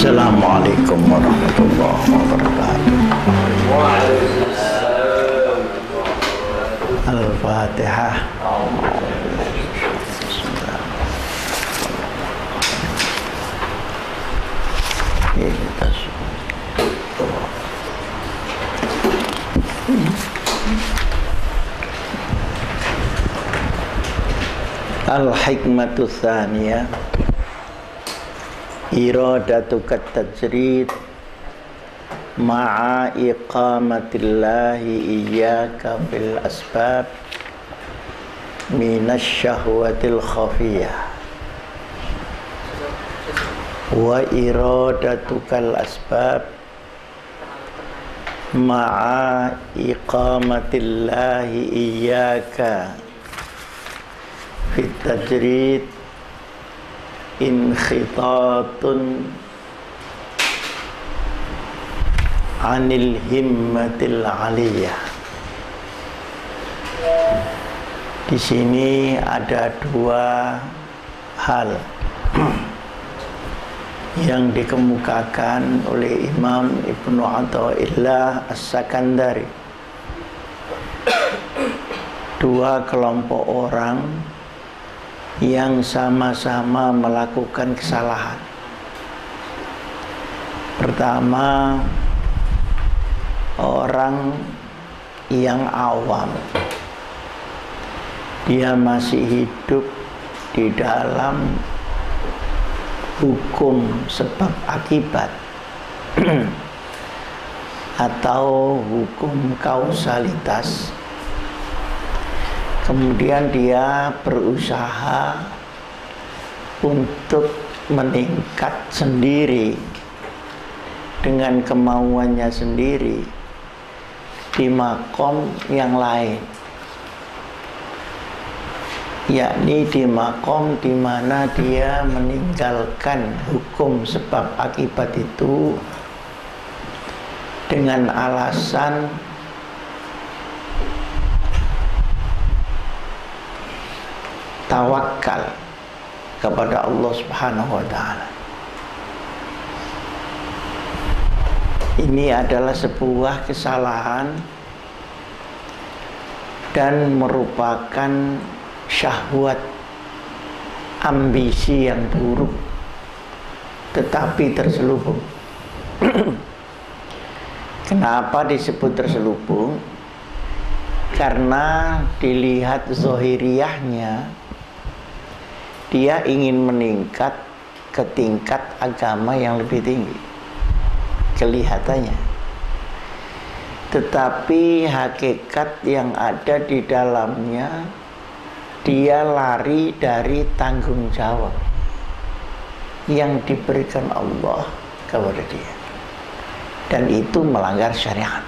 Assalamualaikum warahmatullahi wabarakatuh. Al-Fatihah. Al-hikmatu tsaniyah iradatukat tajrid ma'a iqamatillahi iyyaka fil asbab minasyahwatil khafiyah wa iradatukal asbab ma'a iqamatillahi iyyaka fit tajrid inkhitatun anil himmatil aliyah. Di sini ada dua hal yang dikemukakan oleh Imam Ibnu Athaillah As-Sakandari. Dua kelompok orang yang sama-sama melakukan kesalahan. Pertama, orang yang awam, dia masih hidup di dalam hukum sebab akibat atau hukum kausalitas. Kemudian dia berusaha untuk meningkat sendiri dengan kemauannya sendiri di makom yang lain, yakni di makom di mana dia meninggalkan hukum sebab akibat itu dengan alasan tawakal kepada Allah Subhanahu wa ta'ala. Ini adalah sebuah kesalahan dan merupakan syahwat, ambisi yang buruk tetapi terselubung. Kenapa disebut terselubung? Karena dilihat zahiriyahnya, dia ingin meningkat ke tingkat agama yang lebih tinggi kelihatannya, tetapi hakikat yang ada di dalamnya, dia lari dari tanggung jawab yang diberikan Allah kepada dia, dan itu melanggar syariat.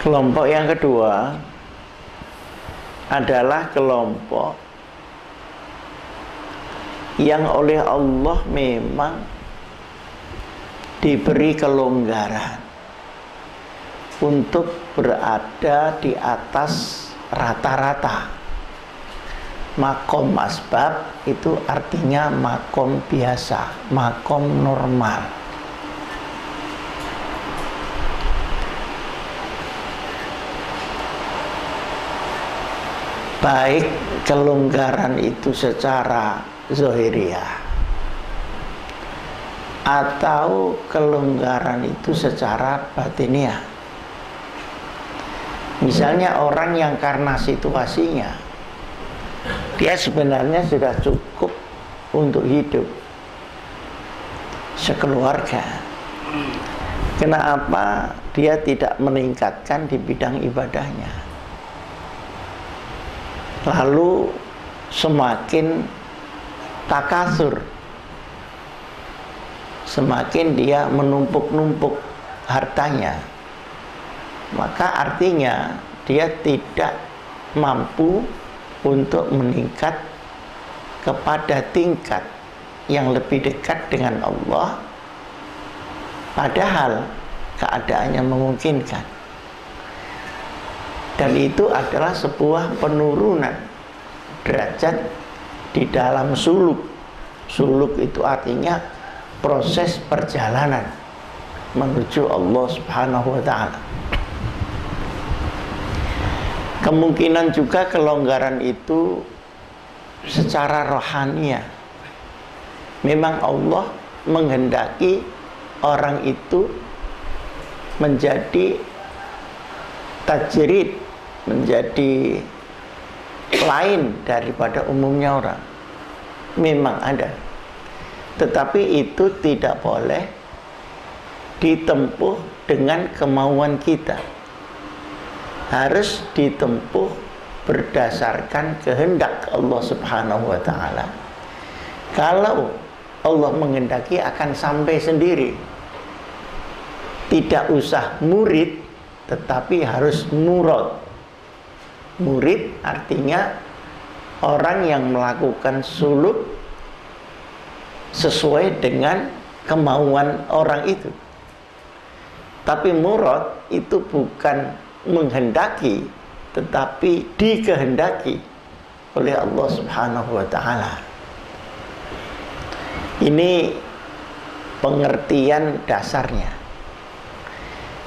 Kelompok yang kedua adalah kelompok yang oleh Allah memang diberi kelonggaran untuk berada di atas rata-rata. Makom asbab itu artinya makom biasa, makom normal. Baik kelonggaran itu secara zahiriyah atau kelonggaran itu secara batiniah. Misalnya orang yang karena situasinya, dia sebenarnya sudah cukup untuk hidup sekeluarga. Kenapa dia tidak meningkatkan di bidang ibadahnya? Lalu semakin takasur, semakin dia menumpuk-numpuk hartanya, maka artinya dia tidak mampu untuk meningkat kepada tingkat yang lebih dekat dengan Allah, padahal keadaannya memungkinkan. Dan itu adalah sebuah penurunan derajat di dalam suluk Suluk itu artinya proses perjalanan menuju Allah Subhanahu wa ta'ala. Kemungkinan juga kelonggaran itu secara rohania. Memang Allah menghendaki orang itu menjadi tajrid, menjadi lain daripada umumnya orang. Memang ada. Tetapi itu tidak boleh ditempuh dengan kemauan kita. Harus ditempuh berdasarkan kehendak Allah Subhanahu wa ta'ala. Kalau Allah menghendaki akan sampai sendiri. Tidak usah murid, tetapi harus murad. Murid artinya orang yang melakukan suluk sesuai dengan kemauan orang itu. Tapi murad itu bukan menghendaki, tetapi dikehendaki oleh Allah Subhanahu wa ta'ala. Ini pengertian dasarnya.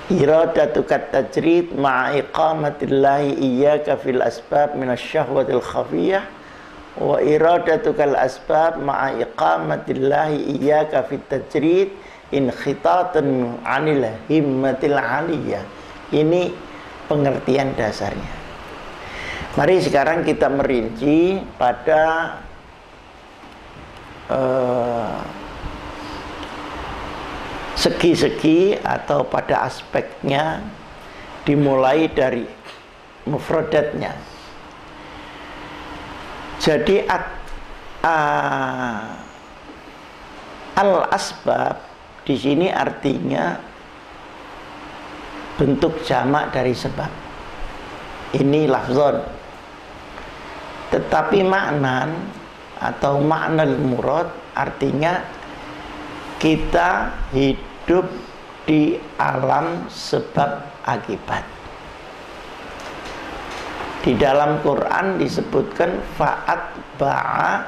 Iradatukat tajrid ma'a iqamatillahi iyyaka fil asbab minasyahwatil khafiyah wa iradatukal asbab ma'a iqamatillahi iyyaka fit tajrid inkhitatan 'anil himmatil 'aliyah. Ini pengertian dasarnya. Mari sekarang kita merinci pada segi-segi atau pada aspeknya, dimulai dari mufradatnya. Jadi al-asbab di sini artinya bentuk jamak dari sebab. Ini lafzon. Tetapi maknan atau maknal murad artinya kita hidup di alam sebab akibat. Di dalam Quran disebutkan fa'at ba'a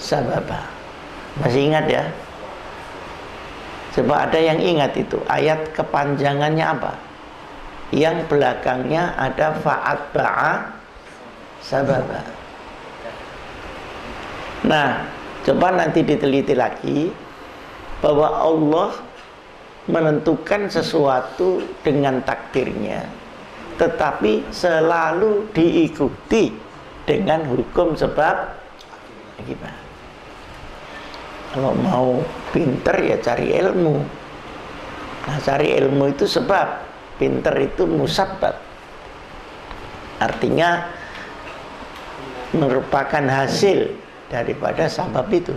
sababa. Masih ingat ya? Coba ada yang ingat itu ayat kepanjangannya apa? Yang belakangnya ada fa'at ba'a sababa. Nah, coba nanti diteliti lagi bahwa Allah menentukan sesuatu dengan takdirnya, tetapi selalu diikuti dengan hukum sebab akibat. Kalau mau pinter ya cari ilmu. Nah, cari ilmu itu sebab, pinter itu musabbab. Artinya merupakan hasil daripada sebab itu.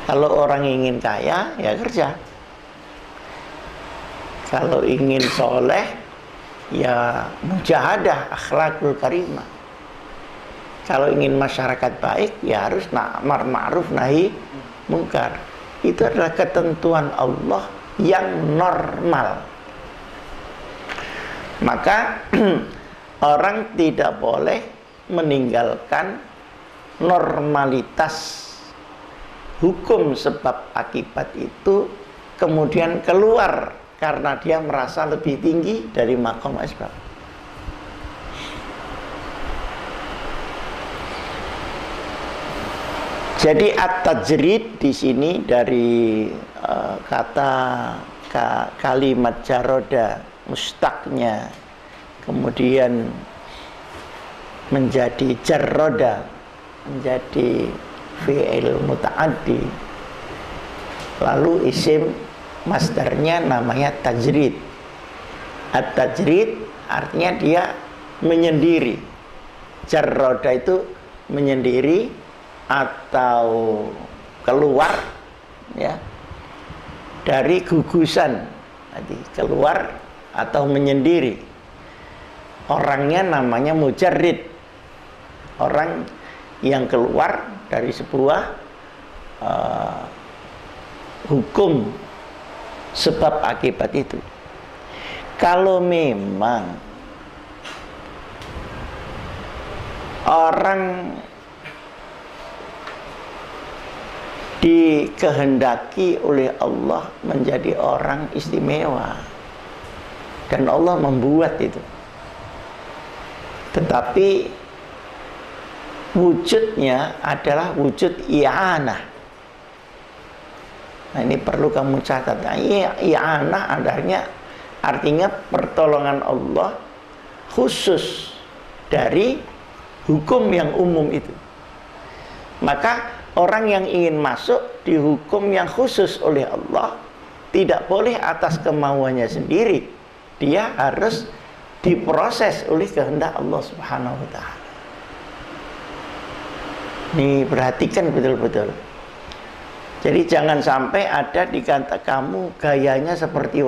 Kalau orang ingin kaya, ya kerja. Kalau ingin soleh, ya mujahadah, akhlakul karimah. Kalau ingin masyarakat baik, ya harus amar ma'ruf nahi mungkar. Itu adalah ketentuan Allah yang normal. Maka orang tidak boleh meninggalkan normalitas hukum sebab akibat itu kemudian keluar karena dia merasa lebih tinggi dari maqam asbab. Jadi at-tajrid di sini dari kata kalimat jaroda, mustaqnya, kemudian menjadi jarroda, menjadi fi'il muta'addi, lalu isim masdarnya namanya tajrid. At-tajrid artinya dia menyendiri. Jarroda itu menyendiri atau keluar ya dari gugusan, tadi keluar atau menyendiri. Orangnya namanya mujarrid, orang yang keluar dari sebuah hukum sebab akibat itu. Kalau memang orang dikehendaki oleh Allah menjadi orang istimewa, dan Allah membuat itu. Tetapi wujudnya adalah wujud i'anah. Nah, ini perlu kamu catat. I'anah artinya pertolongan Allah khusus dari hukum yang umum itu. Maka orang yang ingin masuk di hukum yang khusus oleh Allah tidak boleh atas kemauannya sendiri. Dia harus diproses oleh kehendak Allah Subhanahu wa ta'ala. Nih, perhatikan betul-betul. Jadi jangan sampai ada dikata kamu gayanya seperti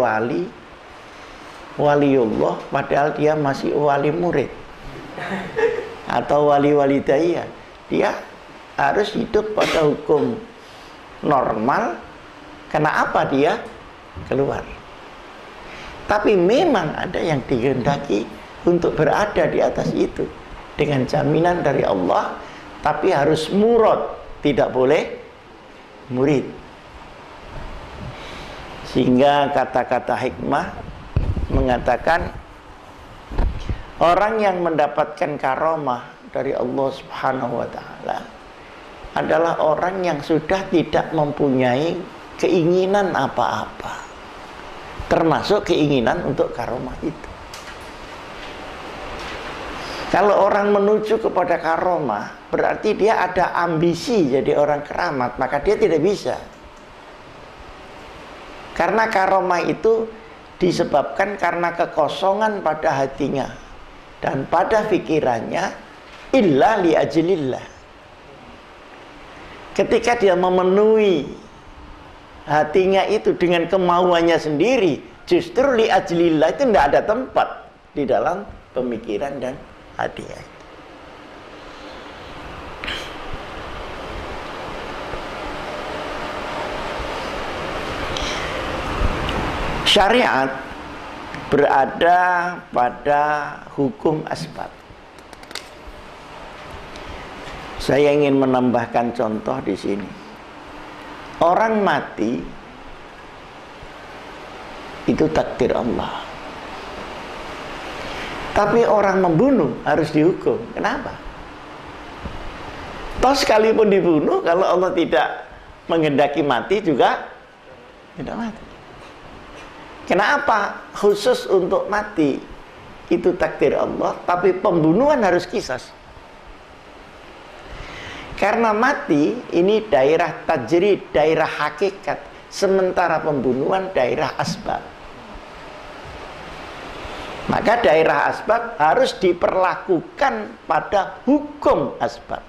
waliullah, padahal dia masih wali murid atau wali daya. Dia harus hidup pada hukum normal. Kenapa dia keluar? Tapi memang ada yang dikehendaki untuk berada di atas itu dengan jaminan dari Allah, tapi harus murad, tidak boleh murid. Sehingga kata-kata hikmah mengatakan orang yang mendapatkan karomah dari Allah Subhanahu wa ta'ala adalah orang yang sudah tidak mempunyai keinginan apa-apa, termasuk keinginan untuk karomah itu. Kalau orang menuju kepada karomah, berarti dia ada ambisi jadi orang keramat, maka dia tidak bisa. Karena karomah itu disebabkan karena kekosongan pada hatinya dan pada pikirannya, illa li ajlillah. Ketika dia memenuhi hatinya itu dengan kemauannya sendiri, justru li ajlillah itu tidak ada tempat di dalam pemikiran dan hatinya. Syariat berada pada hukum asbab. Saya ingin menambahkan contoh di sini. Orang mati itu takdir Allah. Tapi orang membunuh harus dihukum. Kenapa? Toh sekalipun dibunuh, kalau Allah tidak menghendaki mati juga tidak mati. Kenapa khusus untuk mati itu takdir Allah, tapi pembunuhan harus qisas? Karena mati ini daerah tajrid, daerah hakikat, sementara pembunuhan daerah asbab. Maka daerah asbab harus diperlakukan pada hukum asbab.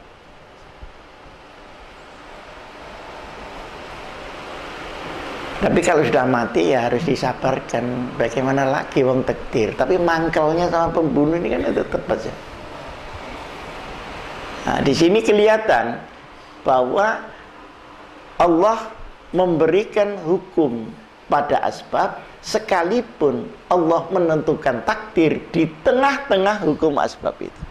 Tapi kalau sudah mati ya harus disabarkan. Bagaimana lagi wong takdir. Tapi mangkelnya sama pembunuh ini kan tetap saja. Nah, di sini kelihatan bahwa Allah memberikan hukum pada asbab, sekalipun Allah menentukan takdir di tengah-tengah hukum asbab itu.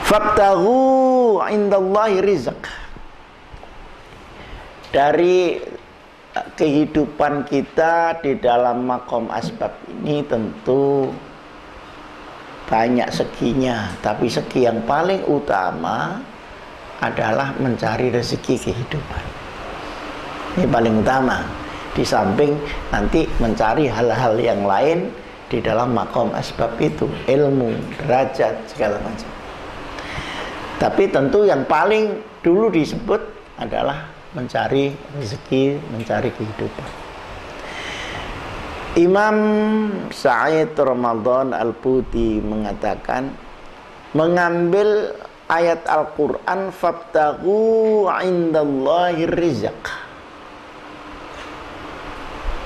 Fabtaghu indallahi rizq. Dari kehidupan kita di dalam makom asbab ini tentu banyak seginya, tapi segi yang paling utama adalah mencari rezeki kehidupan. Ini paling utama, di samping nanti mencari hal-hal yang lain di dalam makom asbab itu, ilmu, derajat, segala macam. Tapi tentu yang paling dulu disebut adalah mencari rezeki, mencari kehidupan. Imam Sa'id Ramadan Al-Puti mengatakan, mengambil ayat Al-Quran, fabtaghu indallahi rizq,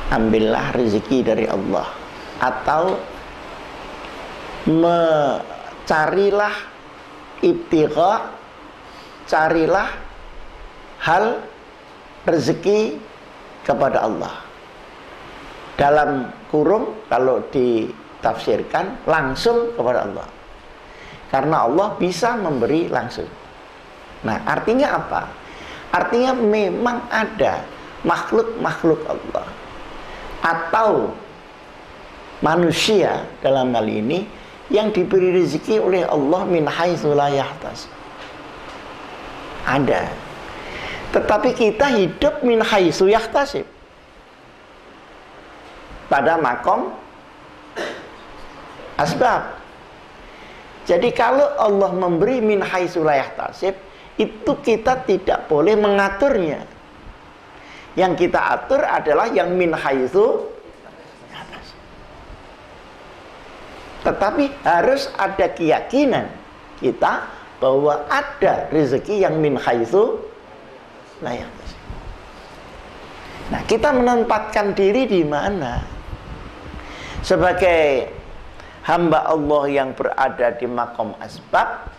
ambillah rezeki dari Allah, atau carilah ibtigha, carilah hal rezeki kepada Allah. Dalam kurung kalau ditafsirkan langsung kepada Allah. Karena Allah bisa memberi langsung. Nah, artinya apa? Artinya memang ada makhluk-makhluk Allah atau manusia dalam hal ini yang diberi rezeki oleh Allah min haitsu la yahtasib. Ada. Tetapi kita hidup min haitsu yahtasib. Pada makom asbab. Jadi kalau Allah memberi min haitsu la yahtasib, itu kita tidak boleh mengaturnya. Yang kita atur adalah yang min haitsu yahtasib. Tetapi harus ada keyakinan kita bahwa ada rezeki yang min haitsu la yahtasib. Nah, kita menempatkan diri di mana? Sebagai hamba Allah yang berada di makom asbab,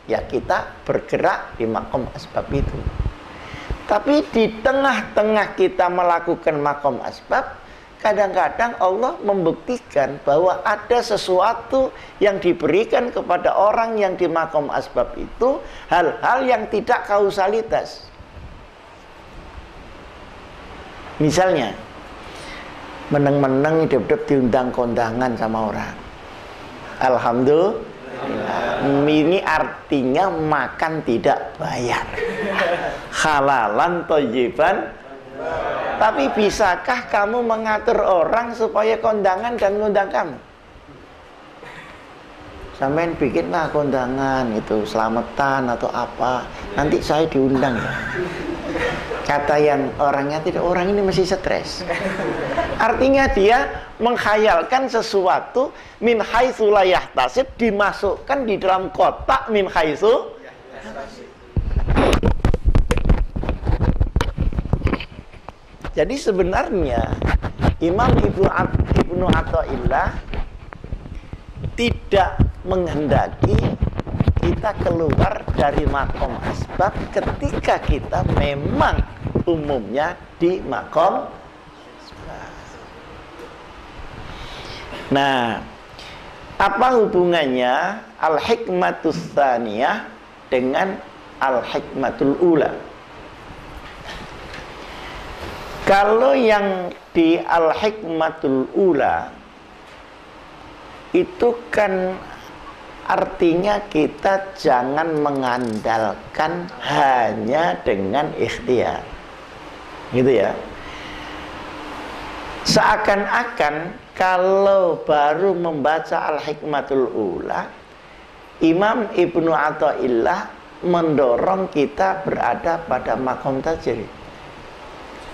ya kita bergerak di makom asbab itu. Tapi di tengah-tengah kita melakukan makom asbab, kadang-kadang Allah membuktikan bahwa ada sesuatu yang diberikan kepada orang yang di makom asbab itu, hal-hal yang tidak kausalitas. Misalnya, meneng-meneng hidup-hidup diundang kondangan sama orang. Alhamdulillah. Ini artinya makan tidak bayar. Halalan thayyiban. Tapi bisakah kamu mengatur orang supaya kondangan dan mengundang kamu? Sampean bikinlah kondangan itu, selamatan atau apa. Nanti saya diundang ya. Kata yang orangnya tidak, orang ini masih stres. Artinya dia menghayalkan sesuatu min haitsu la yahtasib, dimasukkan di dalam kotak min haitsu. Jadi sebenarnya Imam Ibnu Athaillah tidak menghendaki kita keluar dari makom asbab ketika kita memang umumnya di makom asbab. Nah, apa hubungannya al-hikmatus tsaniyah dengan al-hikmatul ula? Kalau yang di al-hikmatul ula itu kan artinya kita jangan mengandalkan hanya dengan ikhtiar, gitu ya. Seakan-akan kalau baru membaca al-hikmatul ula, Imam Ibnu Athaillah mendorong kita berada pada makom tajrid,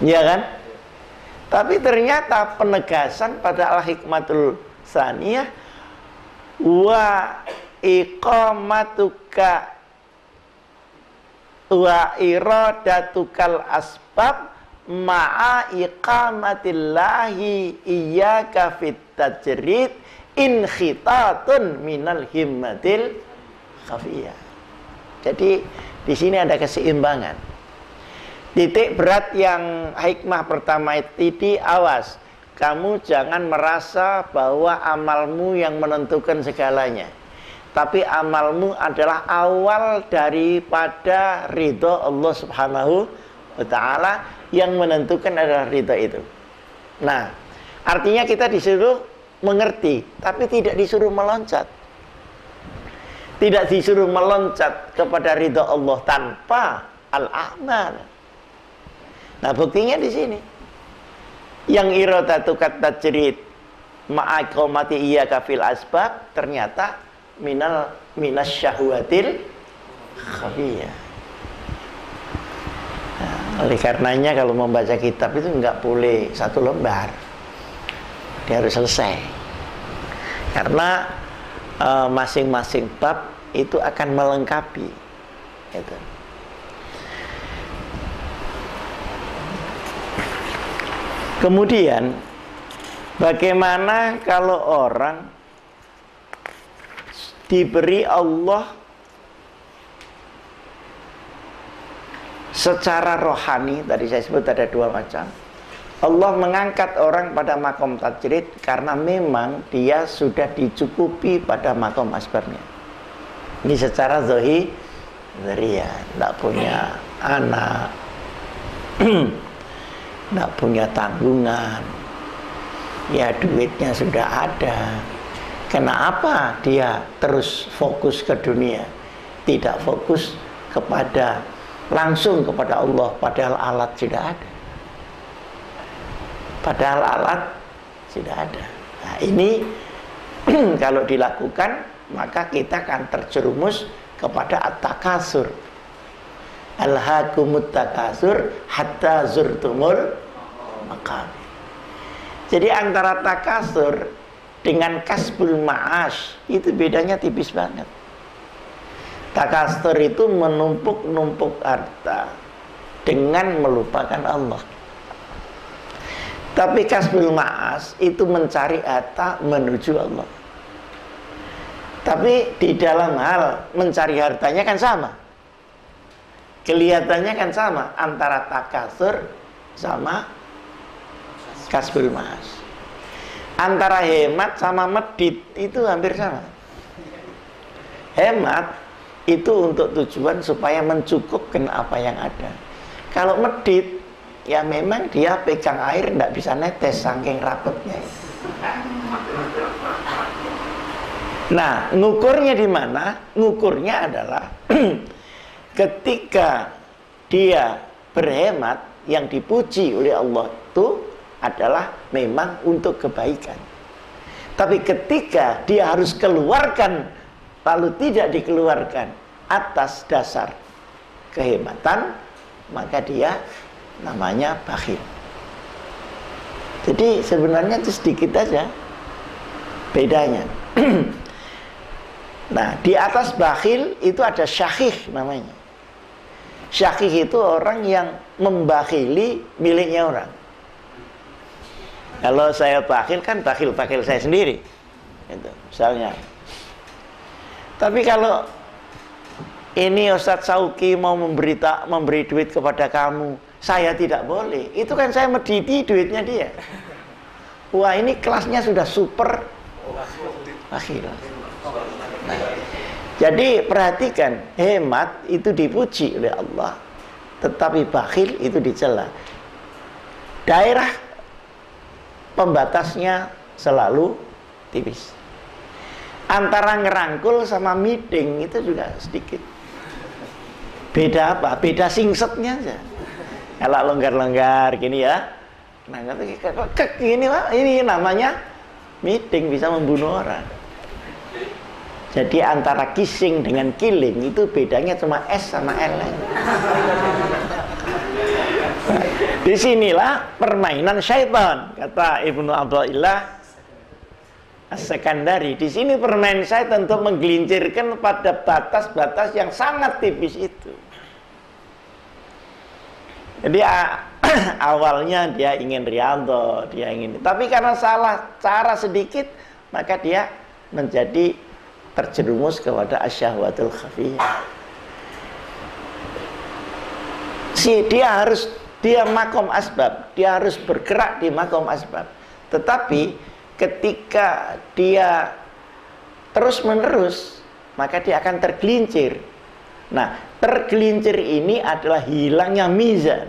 ya kan? Tapi ternyata penegasan pada al-hikmatul tsaniyah wa iqamatuka wa iradatukal asbab ma'a iqamatillahi iyyaka fit tajrid in khitatun minal himmatil khafiyah. Jadi di sini ada keseimbangan. Titik berat yang hikmah pertama itu, awas, kamu jangan merasa bahwa amalmu yang menentukan segalanya. Tapi amalmu adalah awal daripada ridho Allah Subhanahu wa ta'ala, yang menentukan adalah ridho itu. Nah, artinya kita disuruh mengerti, tapi tidak disuruh meloncat. Tidak disuruh meloncat kepada ridho Allah tanpa al-amal. Nah, buktinya di sini. Yang iradatukat tajrid ma'aqamati iyyaka fil asbab ternyata minas syahwatil khafiyah. Nah, oleh karenanya kalau membaca kitab itu nggak boleh satu lembar, dia harus selesai, karena masing-masing bab itu akan melengkapi itu. Kemudian bagaimana kalau orang diberi Allah secara rohani, tadi saya sebut ada dua macam. Allah mengangkat orang pada makom tajrid karena memang dia sudah dicukupi pada makom asbabnya. Ini secara zahir, tidak punya anak, tidak punya tanggungan, ya duitnya sudah ada. Kenapa dia terus fokus ke dunia, tidak fokus kepada langsung kepada Allah, padahal alat sudah ada. Padahal alat sudah ada. Nah, ini kalau dilakukan, maka kita akan terjerumus kepada at-takasur. Alhaakumut takasur hatta zurtumul maqabir. Jadi antara takasur dengan kasbul ma'ash itu bedanya tipis banget. Takasur itu menumpuk-numpuk harta dengan melupakan Allah. Tapi kasbul ma'ash itu mencari harta menuju Allah. Tapi di dalam hal mencari hartanya kan sama. Kelihatannya kan sama antara takasur sama kasbul ma'ash. Antara hemat sama medit itu hampir sama. Hemat itu untuk tujuan supaya mencukupkan apa yang ada. Kalau medit, ya memang dia pegang air tidak bisa netes saking rapetnya. Nah, ngukurnya di mana? Ngukurnya adalah ketika dia berhemat, yang dipuji oleh Allah itu adalah memang untuk kebaikan. Tapi ketika dia harus keluarkan lalu tidak dikeluarkan atas dasar kehematan, maka dia namanya bakhil. Jadi sebenarnya itu sedikit aja bedanya. Nah, di atas bakhil itu ada syahih namanya. Syahih itu orang yang membakhili miliknya orang. Kalau saya bakhil kan bakhil saya sendiri, itu misalnya. Tapi kalau ini Ustadz Sauki mau memberi duit kepada kamu, saya tidak boleh. Itu kan saya mediti duitnya dia. Wah, ini kelasnya sudah super bakhil. Nah, jadi perhatikan, hemat itu dipuji oleh Allah, tetapi bakhil itu dicela. Daerah pembatasnya selalu tipis. Antara ngerangkul sama meeting itu juga sedikit. Beda apa? Beda singsetnya aja. Kalau longgar-longgar gini ya, nah gini lah, ini namanya meeting, bisa membunuh orang. Jadi antara kissing dengan killing itu bedanya cuma S sama L. Disinilah permainan syaitan, kata Ibnu Abdullah As-Sekandari. Di sini permainan syaitan untuk menggelincirkan pada batas-batas yang sangat tipis itu. Jadi awalnya dia ingin riyadhah, dia ingin, tapi karena salah cara sedikit, maka dia menjadi terjerumus kepada asyahwatul khafiyah. Dia makom asbab, dia harus bergerak di makom asbab. Tetapi ketika dia terus menerus, maka dia akan tergelincir. Nah, tergelincir ini adalah hilangnya mizan.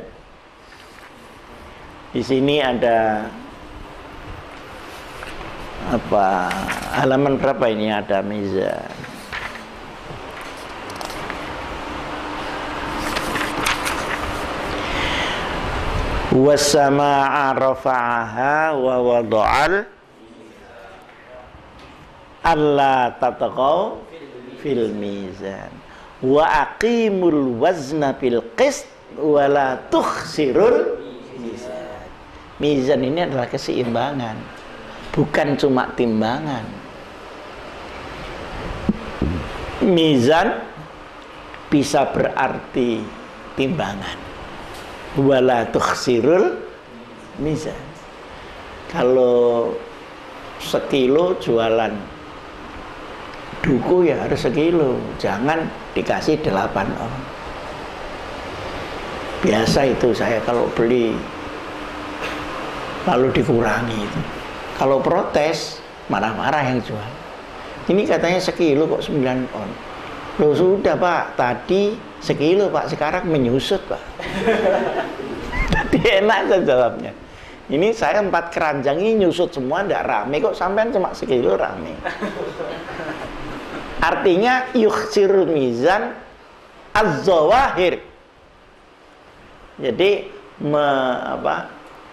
Di sini ada apa, halaman berapa ini ada mizan? Wasama'a rafa'aha wa wada'al alla tataqaw fil mizan wa aqimul wazna bil qist wa la tukhsirul mizan. Mizan ini adalah keseimbangan, bukan cuma timbangan. Mizan bisa berarti timbangan. Wala tukhsirul mizan. Kalau sekilo jualan duku ya harus sekilo, jangan dikasih 8 on. Biasa itu saya kalau beli lalu dikurangi itu. Kalau protes marah-marah yang jual. Ini katanya sekilo kok 9 on. Loh sudah Pak, tadi sekilo Pak, sekarang menyusut Pak. Tadi enak aja jawabnya. Ini saya 4 keranjang ini nyusut semua, ndak rame kok, sampean cuma sekilo rame. Artinya yukhsirul mizan az-zawahir. Jadi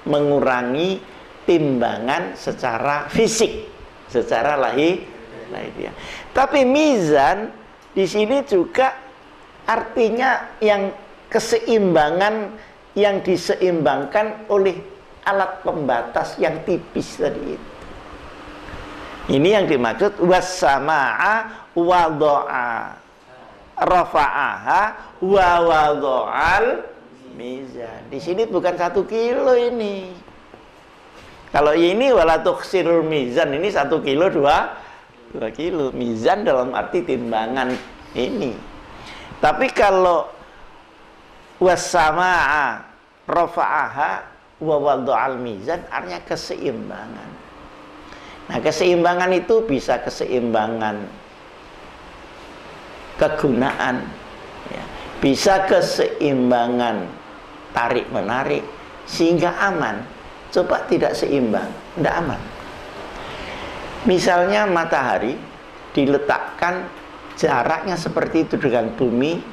mengurangi timbangan secara fisik, secara lahiriah. Tapi mizan di sini juga artinya yang keseimbangan, yang diseimbangkan oleh alat pembatas yang tipis tadi itu. Ini yang dimaksud was-samaa wado'a rafa'aha wa wado'al mizan. Di sini bukan 1 kilo ini. Kalau ini wala tukhsirul mizan, ini 1 kilo 2 kilo. Mizan dalam arti timbangan ini. Tapi kalau was-samaa rafa'aha wa wado'al mizan, artinya keseimbangan. Nah, keseimbangan itu bisa keseimbangan kegunaan, ya. Bisa keseimbangan tarik-menarik, sehingga aman. Coba tidak seimbang, tidak aman. Misalnya matahari diletakkan jaraknya seperti itu dengan bumi,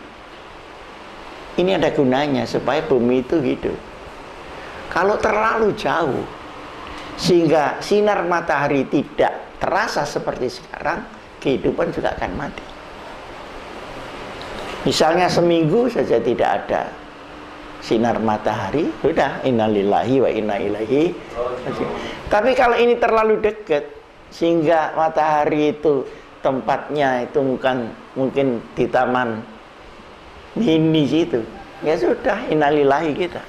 ini ada gunanya supaya bumi itu hidup. Kalau terlalu jauh sehingga sinar matahari tidak terasa seperti sekarang, kehidupan juga akan mati. Misalnya seminggu saja tidak ada sinar matahari, sudah innalillahi wa inna ilaihi raji'un. Tapi kalau ini terlalu dekat sehingga matahari itu tempatnya itu bukan mungkin di taman mini situ, ya sudah innalillahi kita,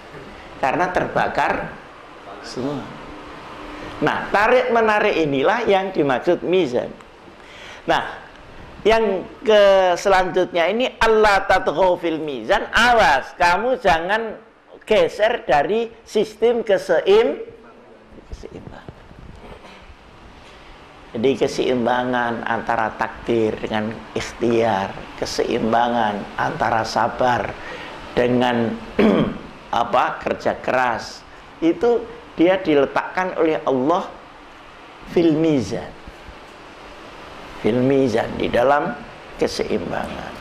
karena terbakar semua. Nah, tarik menarik inilah yang dimaksud mizan. Nah, yang selanjutnya ini Allah tatghaw fil mizan, awas kamu jangan geser dari sistem keseimbangan. Jadi keseimbangan antara takdir dengan ikhtiar, keseimbangan antara sabar dengan kerja keras, itu dia diletakkan oleh Allah fil mizan. Fil mizan, di dalam keseimbangan.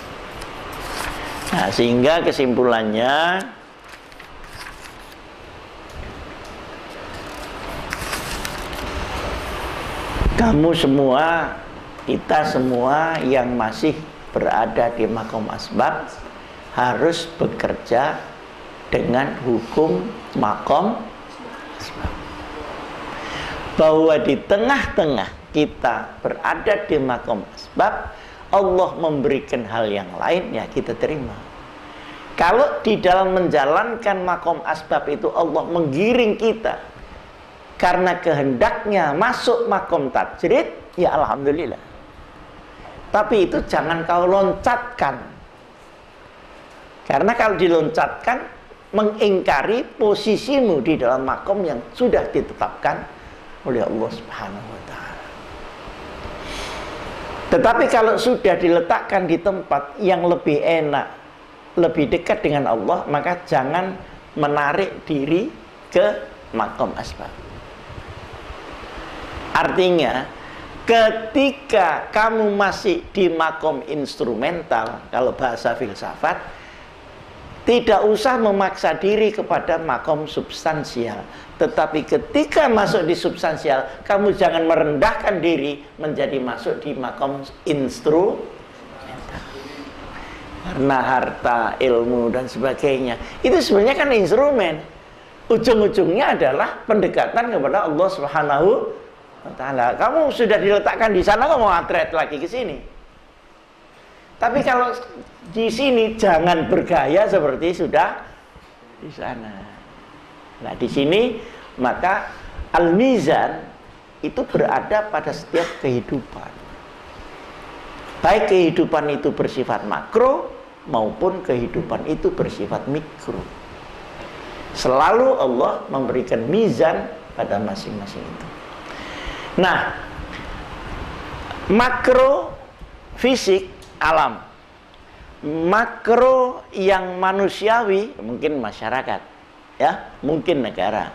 Nah, sehingga kesimpulannya kamu semua, kita semua yang masih berada di makom asbab harus bekerja dengan hukum makom asbab. Bahwa di tengah-tengah kita berada di makom asbab, Allah memberikan hal yang lain, ya kita terima. Kalau di dalam menjalankan makom asbab itu Allah menggiring kita karena kehendaknya masuk makom tajrid, ya alhamdulillah. Tapi itu jangan kau loncatkan, karena kalau diloncatkan mengingkari posisimu di dalam makom yang sudah ditetapkan oleh Allah Subhanahu wa ta'ala. Tetapi kalau sudah diletakkan di tempat yang lebih enak, lebih dekat dengan Allah, maka jangan menarik diri ke makom asbab. Artinya, ketika kamu masih di makom instrumental, kalau bahasa filsafat, tidak usah memaksa diri kepada makom substansial. Tetapi ketika masuk di substansial, kamu jangan merendahkan diri menjadi masuk di makom instrumental. Karena harta, ilmu, dan sebagainya, itu sebenarnya kan instrumen. Ujung-ujungnya adalah pendekatan kepada Allah Subhanahu wa ta'ala. Kamu sudah diletakkan di sana, kamu mau atret lagi ke sini. Tapi kalau di sini jangan bergaya seperti sudah di sana. Nah, di sini maka al-mizan itu berada pada setiap kehidupan. Baik kehidupan itu bersifat makro maupun kehidupan itu bersifat mikro. Selalu Allah memberikan mizan pada masing-masing itu. Nah, makro fisik alam makro yang manusiawi, mungkin masyarakat, ya, mungkin negara.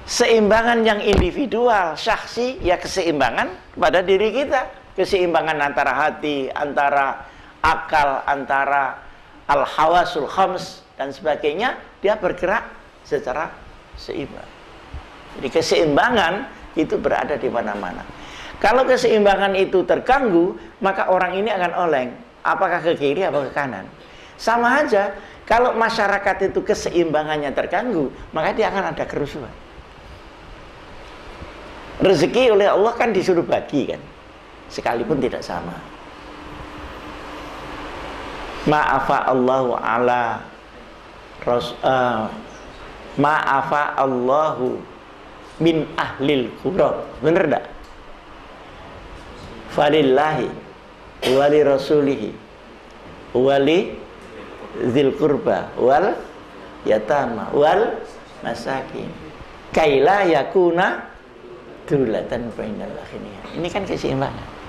Seimbangan yang individual, syakhsi, ya keseimbangan pada diri kita. Keseimbangan antara hati, antara akal, antara al-hawasul khams dan sebagainya, dia bergerak secara seimbang. Jadi keseimbangan itu berada di mana-mana. Kalau keseimbangan itu terganggu, maka orang ini akan oleng, apakah ke kiri atau ke kanan. Sama aja, kalau masyarakat itu keseimbangannya terganggu, maka dia akan ada kerusuhan. Rezeki oleh Allah kan disuruh bagi kan, sekalipun tidak sama. Ma'afa Allahu ala ma'afa Allahu min ahlil qura. Bener enggak? Falillahi wali rasulihi wali zil qurba wal yatama wal masakin kaila yakuna dulatan bainal akhirnya. Ini kan keseimbangan.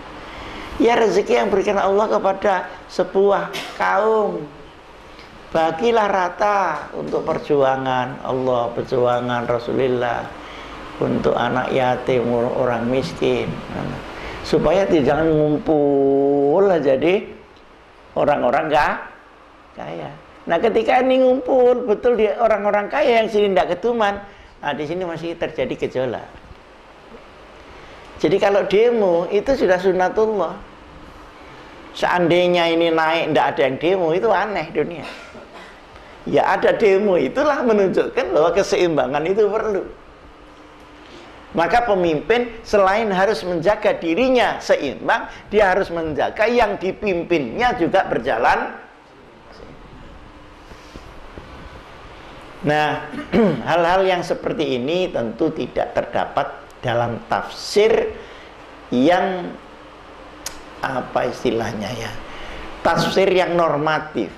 Ya, rezeki yang berikan Allah kepada sebuah kaum, bagilah rata untuk perjuangan Allah, perjuangan Rasulullah, untuk anak yatim, orang miskin, supaya tidak ngumpul jadi orang-orang kaya. Nah, ketika ini ngumpul betul di orang-orang kaya yang sini tidak ketuman, nah di sini masih terjadi gejolak. Jadi kalau demo itu sudah sunnatullah. Seandainya ini naik tidak ada yang demo, itu aneh dunia. Ya ada demo, itulah menunjukkan bahwa keseimbangan itu perlu. Maka pemimpin selain harus menjaga dirinya seimbang, dia harus menjaga yang dipimpinnya juga berjalan. Nah, hal-hal yang seperti ini tentu tidak terdapat dalam tafsir yang apa istilahnya ya, tafsir yang normatif.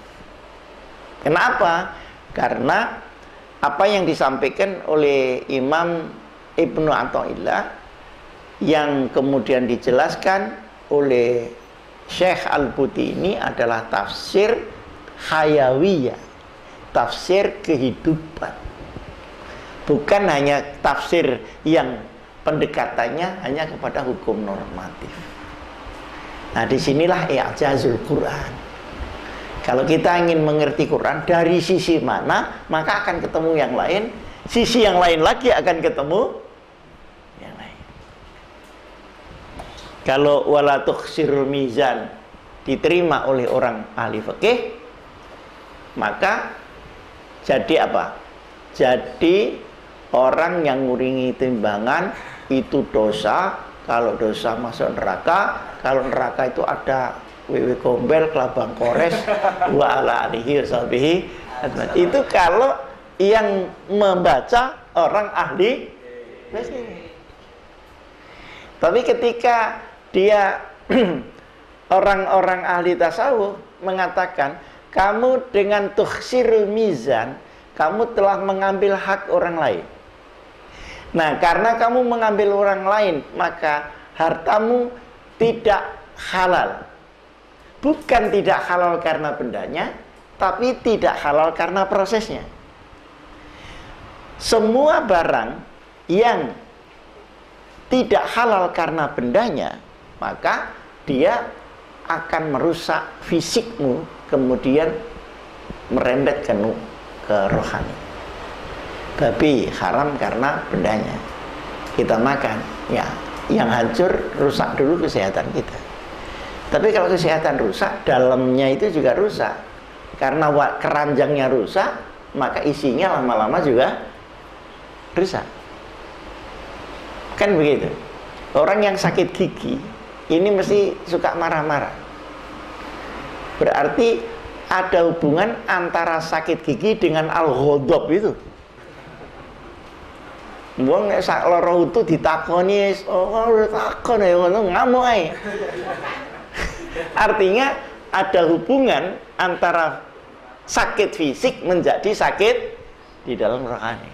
Kenapa? Karena apa yang disampaikan oleh Imam Ibnu Athaillah yang kemudian dijelaskan oleh Syekh Al-Buti ini adalah tafsir hayawiyah, tafsir kehidupan, bukan hanya tafsir yang pendekatannya hanya kepada hukum normatif. Nah, disinilah i'jazul Quran. Kalau kita ingin mengerti Quran dari sisi mana, maka akan ketemu yang lain. Sisi yang lain lagi akan ketemu yang lain. Kalau wala tukhsirul mizan diterima oleh orang ahli fikih, maka jadi apa? Jadi orang yang nguringi timbangan itu dosa. Kalau dosa masuk neraka, kalau neraka itu ada wewe gombel, kelabang kores, wa ala alihi washabihi. Itu kalau yang membaca orang ahli. Tapi ketika dia orang-orang ahli tasawuf mengatakan, kamu dengan tukhsirul mizan, kamu telah mengambil hak orang lain. Nah, karena kamu mengambil orang lain, maka hartamu tidak halal. Bukan tidak halal karena bendanya, tapi tidak halal karena prosesnya. Semua barang yang tidak halal karena bendanya, maka dia akan merusak fisikmu, kemudian merembet ke rohani. Babi haram karena bendanya, kita makan, ya yang hancur rusak dulu kesehatan kita. Tapi kalau kesehatan rusak, dalamnya itu juga rusak. Karena keranjangnya rusak, maka isinya lama-lama juga rusak. Kan begitu. Orang yang sakit gigi ini mesti suka marah-marah. Berarti ada hubungan antara sakit gigi dengan al-ghadab itu. Wong nek sak lara utuh ditakoni, takon ya ngono ngamuk ae. Artinya ada hubungan antara sakit fisik menjadi sakit di dalam rohani.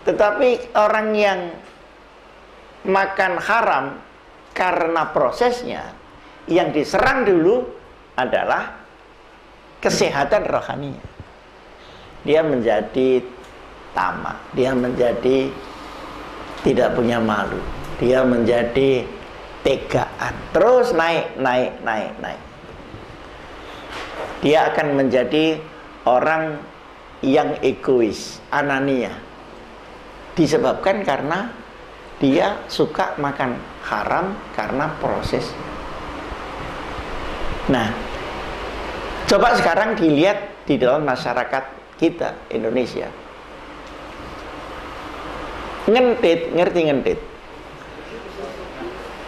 Tetapi orang yang makan haram karena prosesnya, yang diserang dulu adalah kesehatan rohani. Dia menjadi tamak, dia menjadi tidak punya malu, dia menjadi tegaan, terus naik. Dia akan menjadi orang yang egois, anania, disebabkan karena dia suka makan haram karena proses. Nah, coba sekarang dilihat di dalam masyarakat kita Indonesia. Ngentit, ngerti ngentit?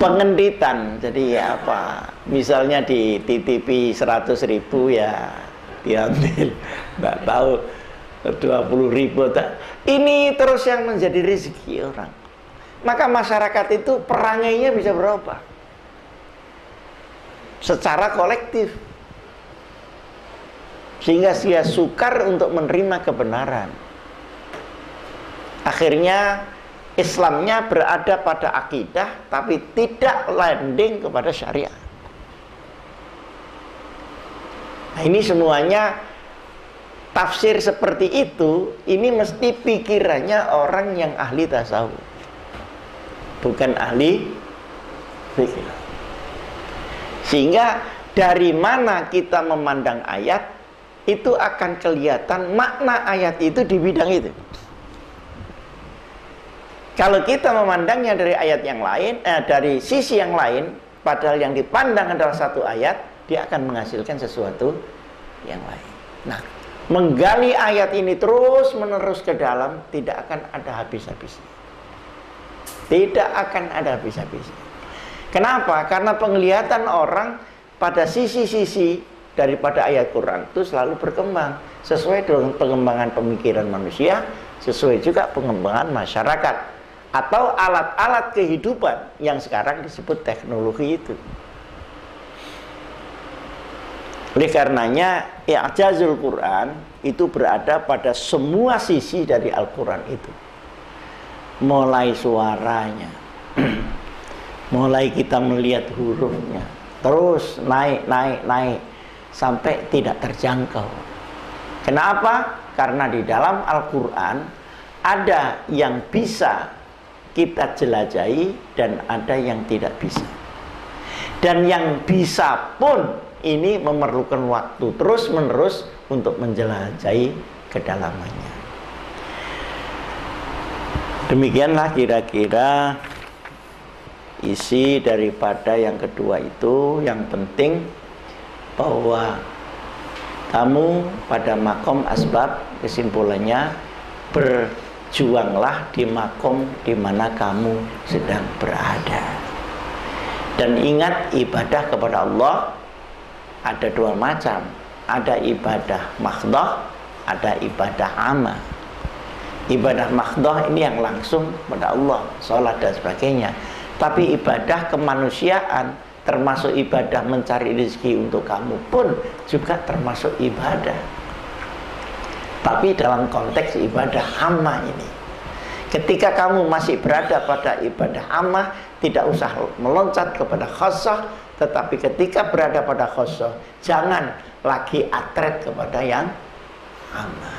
Pengenditan. Jadi ya apa? Misalnya dititipi 100.000 ya diambil. Nggak tahu 20.000. Ini terus yang menjadi rezeki orang. Maka masyarakat itu perangainya bisa berubah secara kolektif, sehingga dia sukar untuk menerima kebenaran. Akhirnya Islamnya berada pada akidah, tapi tidak landing kepada syariat. Nah, ini semuanya tafsir seperti itu. Ini mesti pikirannya orang yang ahli tasawuf, bukan ahli fikih. Sehingga dari mana kita memandang ayat, itu akan kelihatan makna ayat itu di bidang itu. Kalau kita memandangnya dari ayat yang lain, dari sisi yang lain, padahal yang dipandang adalah satu ayat, dia akan menghasilkan sesuatu yang lain. Nah, menggali ayat ini terus menerus ke dalam, tidak akan ada habis-habisnya. Tidak akan ada habis-habisnya. Kenapa? Karena penglihatan orang pada sisi-sisi daripada ayat Quran itu selalu berkembang sesuai dengan pengembangan pemikiran manusia, sesuai juga pengembangan masyarakat atau alat-alat kehidupan yang sekarang disebut teknologi itu. Oleh karenanya i'jazul Quran itu berada pada semua sisi dari Al-Quran itu, mulai suaranya, mulai kita melihat hurufnya, terus naik sampai tidak terjangkau. Kenapa? Karena di dalam Al-Quran ada yang bisa kita jelajahi dan ada yang tidak bisa. Dan yang bisa pun ini memerlukan waktu terus menerus untuk menjelajahi kedalamannya. Demikianlah kira-kira isi daripada yang kedua itu. Yang penting bahwa kamu pada makom asbab, kesimpulannya berjuanglah di makom di mana kamu sedang berada. Dan ingat, ibadah kepada Allah ada dua macam. Ada ibadah makhdah, ada ibadah amah. Ibadah makhdah ini yang langsung pada Allah, sholat dan sebagainya. Tapi ibadah kemanusiaan, termasuk ibadah mencari rezeki untuk kamu pun juga termasuk ibadah. Tapi dalam konteks ibadah ammah ini, ketika kamu masih berada pada ibadah ammah, tidak usah meloncat kepada khassah. Tetapi ketika berada pada khassah, jangan lagi atret kepada yang ammah.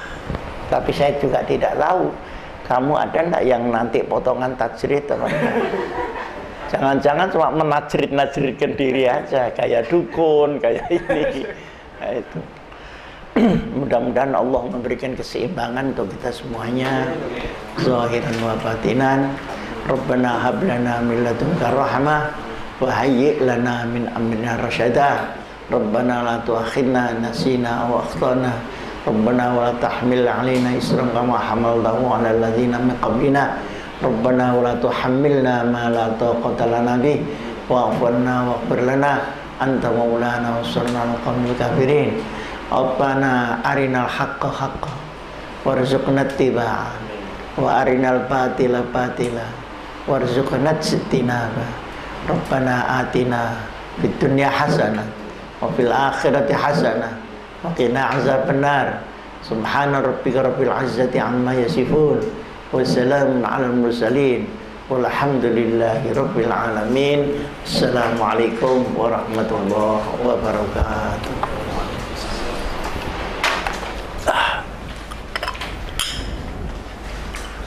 Tapi saya juga tidak tahu, kamu ada enggak yang nanti potongan tajrid atau jangan-jangan cuma menajrid-najridkan diri aja, kayak dukun, kayak ini. Nah, itu. Mudah-mudahan Allah memberikan keseimbangan untuk kita semuanya, zahiran wa batinan. Rabbana hab lana min ladunka rahmah wa hayyi' lana min amrina rasyada. Rabbana la tu'akhidna nasina wa akhtana. Rabbana wa la tahmil 'alaina isran kama hamaltahu 'alal ladzina min qablina. Rabbana wa la tuhammilna ma la taqata lana bih wa'fu 'anna waghfir lana anta maulana wansurna 'alal qaumil kafirin. Rabbana arinal haqqa haqqan warzuqna ittiba'ah wa arinal batila batila warzuqna ijtinaba. Rabbana atina fid dunya hasanah wa fil akhirati hasanah wa qina azabannar. Subhana rabbika rabbil izzati amma yasifun wa salamun 'alal mursalin Walhamdulillahirabbil alamin. Assalamualaikum warahmatullahi wabarakatuh.